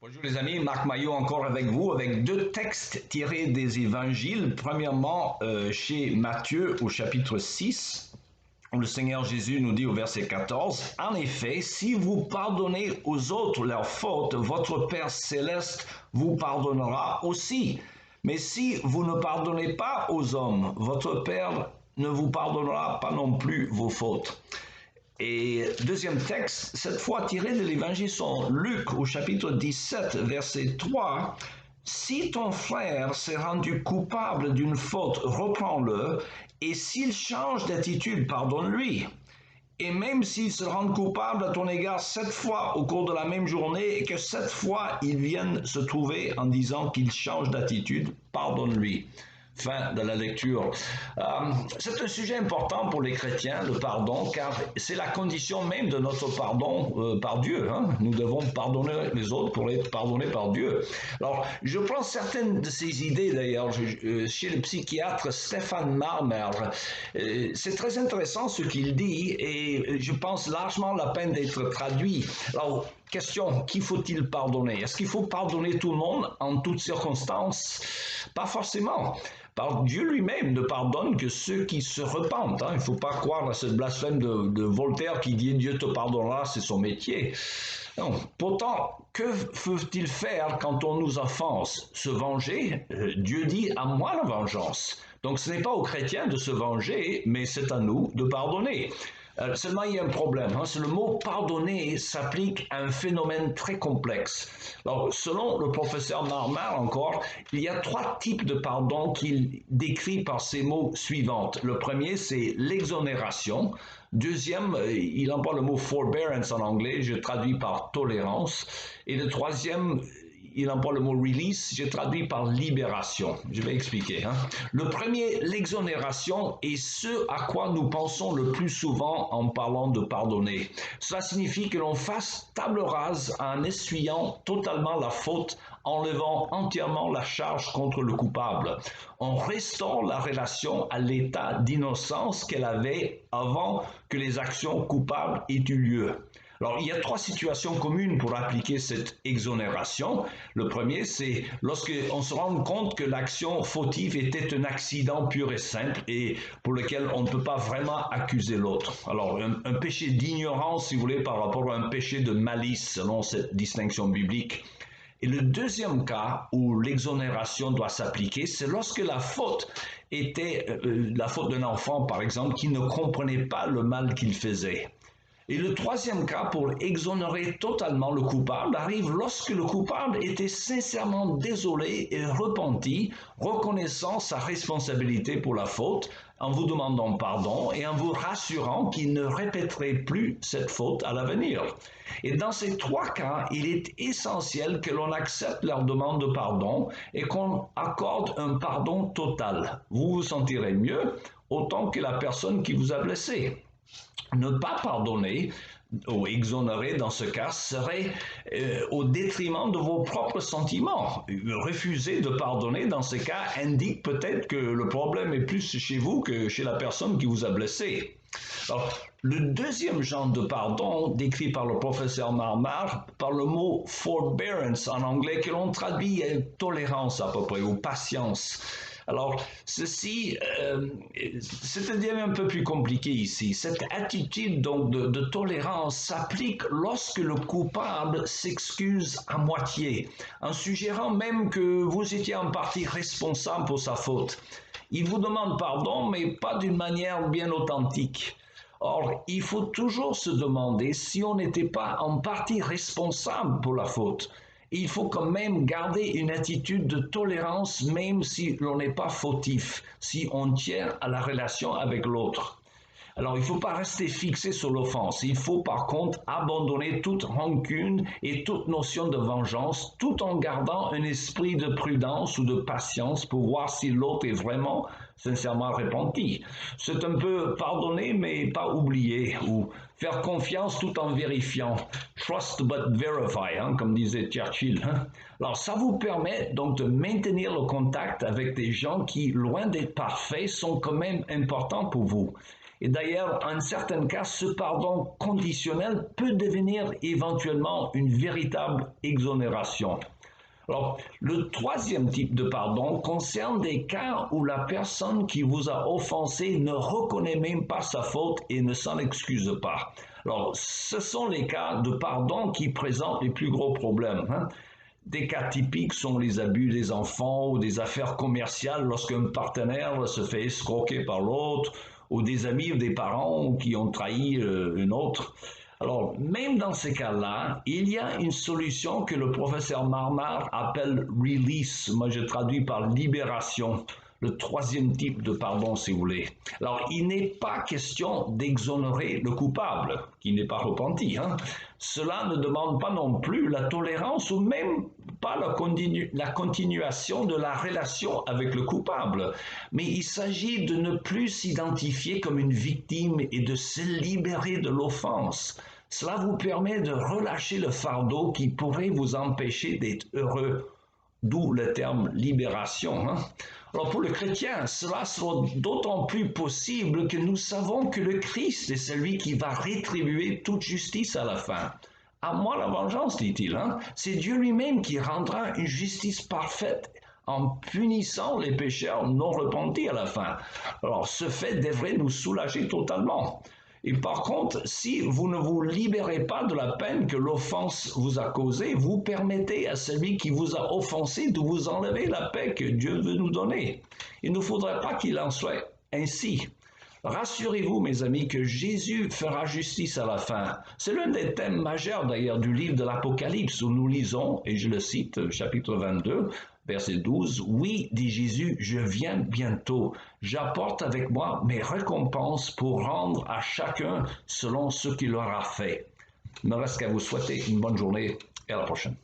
Bonjour les amis, Marc Maillot encore avec vous, avec deux textes tirés des évangiles. Premièrement, chez Matthieu au chapitre 6, où le Seigneur Jésus nous dit au verset 14, « En effet, si vous pardonnez aux autres leurs fautes, votre Père céleste vous pardonnera aussi. Mais si vous ne pardonnez pas aux hommes, votre Père ne vous pardonnera pas non plus vos fautes. » Et deuxième texte, cette fois tiré de l'évangile selon Luc au chapitre 17, verset 3. « Si ton frère s'est rendu coupable d'une faute, reprends-le, et s'il change d'attitude, pardonne-lui. Et même s'il se rend coupable à ton égard 7 fois au cours de la même journée, et que 7 fois il vienne se trouver en disant qu'il change d'attitude, pardonne-lui. » Fin de la lecture. C'est un sujet important pour les chrétiens, le pardon, car c'est la condition même de notre pardon par Dieu. Nous devons pardonner les autres pour être pardonnés par Dieu. Alors, je prends certaines de ces idées d'ailleurs chez le psychiatre Stephan Marmer. C'est très intéressant ce qu'il dit et je pense largement la peine d'être traduit. Alors, question, qui faut-il pardonner? Est-ce qu'il faut pardonner tout le monde en toutes circonstances? Pas forcément. Dieu lui-même ne pardonne que ceux qui se repentent. Il ne faut pas croire à ce blasphème de Voltaire qui dit « Dieu te pardonnera, c'est son métier ». Non. Pourtant, que faut-il faire quand on nous offense? Se venger? Dieu dit « À moi la vengeance ». Donc ce n'est pas aux chrétiens de se venger, mais c'est à nous de pardonner. Seulement, il y a un problème. Le mot « pardonner » s'applique à un phénomène très complexe. Alors, selon le professeur Marmer encore, il y a 3 types de pardon qu'il décrit par ces mots suivants. Le premier, c'est l'exonération. Deuxième, il emploie le mot « forbearance » en anglais, je traduis par « tolérance ». Et le troisième, il emploie le mot release, j'ai traduit par libération. Je vais expliquer. Le premier, l'exonération, est ce à quoi nous pensons le plus souvent en parlant de pardonner. Cela signifie que l'on fasse table rase en essuyant totalement la faute, enlevant entièrement la charge contre le coupable. On restaure la relation à l'état d'innocence qu'elle avait avant que les actions coupables aient eu lieu. Alors, il y a 3 situations communes pour appliquer cette exonération. Le premier, c'est lorsqu'on se rend compte que l'action fautive était un accident pur et simple et pour lequel on ne peut pas vraiment accuser l'autre. Alors, un péché d'ignorance, si vous voulez, par rapport à un péché de malice, selon cette distinction biblique. Et le deuxième cas où l'exonération doit s'appliquer, c'est lorsque la faute était la faute d'un enfant, par exemple, qui ne comprenait pas le mal qu'il faisait. Et le troisième cas, pour exonérer totalement le coupable, arrive lorsque le coupable était sincèrement désolé et repenti, reconnaissant sa responsabilité pour la faute, en vous demandant pardon et en vous rassurant qu'il ne répéterait plus cette faute à l'avenir. Et dans ces 3 cas, il est essentiel que l'on accepte leur demande de pardon et qu'on accorde un pardon total. Vous vous sentirez mieux autant que la personne qui vous a blessé. Ne pas pardonner ou exonérer dans ce cas serait au détriment de vos propres sentiments. Refuser de pardonner dans ce cas indique peut-être que le problème est plus chez vous que chez la personne qui vous a blessé. Alors, le deuxième genre de pardon décrit par le professeur Marmer par le mot forbearance en anglais que l'on traduit tolérance à peu près ou patience. Alors, ceci, c'est un peu plus compliqué ici. Cette attitude donc de tolérance s'applique lorsque le coupable s'excuse à moitié, en suggérant même que vous étiez en partie responsable pour sa faute. Il vous demande pardon, mais pas d'une manière bien authentique. Or, il faut toujours se demander si on n'était pas en partie responsable pour la faute. Il faut quand même garder une attitude de tolérance même si l'on n'est pas fautif, si on tient à la relation avec l'autre. Alors, il ne faut pas rester fixé sur l'offense. Il faut par contre abandonner toute rancune et toute notion de vengeance, tout en gardant un esprit de prudence ou de patience pour voir si l'autre est vraiment sincèrement repenti. C'est un peu pardonner mais pas oublier, ou faire confiance tout en vérifiant. Trust but verify, comme disait Churchill. Alors, ça vous permet donc de maintenir le contact avec des gens qui, loin d'être parfaits, sont quand même importants pour vous. Et d'ailleurs, en certains cas, ce pardon conditionnel peut devenir éventuellement une véritable exonération. Alors, le troisième type de pardon concerne des cas où la personne qui vous a offensé ne reconnaît même pas sa faute et ne s'en excuse pas. Alors, ce sont les cas de pardon qui présentent les plus gros problèmes. Des cas typiques sont les abus des enfants ou des affaires commerciales lorsqu'un partenaire se fait escroquer par l'autre, ou des amis ou des parents qui ont trahi une autre. Alors, même dans ces cas-là, il y a une solution que le professeur Marmar appelle release. Moi, je traduis par libération. Le troisième type de pardon, si vous voulez. Alors, il n'est pas question d'exonérer le coupable, qui n'est pas repenti. Cela ne demande pas non plus la tolérance ou même pas la continuation de la relation avec le coupable. Mais il s'agit de ne plus s'identifier comme une victime et de se libérer de l'offense. Cela vous permet de relâcher le fardeau qui pourrait vous empêcher d'être heureux, d'où le terme libération. Alors pour le chrétien, cela sera d'autant plus possible que nous savons que le Christ est celui qui va rétribuer toute justice à la fin. À moi la vengeance, dit-il. C'est Dieu lui-même qui rendra une justice parfaite en punissant les pécheurs non repentis à la fin. Alors ce fait devrait nous soulager totalement. Et par contre, si vous ne vous libérez pas de la peine que l'offense vous a causée, vous permettez à celui qui vous a offensé de vous enlever la paix que Dieu veut nous donner. Il ne faudrait pas qu'il en soit ainsi. Rassurez-vous, mes amis, que Jésus fera justice à la fin. C'est l'un des thèmes majeurs d'ailleurs du livre de l'Apocalypse où nous lisons, et je le cite, chapitre 22, verset 12, « Oui, dit Jésus, je viens bientôt. J'apporte avec moi mes récompenses pour rendre à chacun selon ce qu'il aura fait. » Il ne me reste qu'à vous souhaiter une bonne journée et à la prochaine.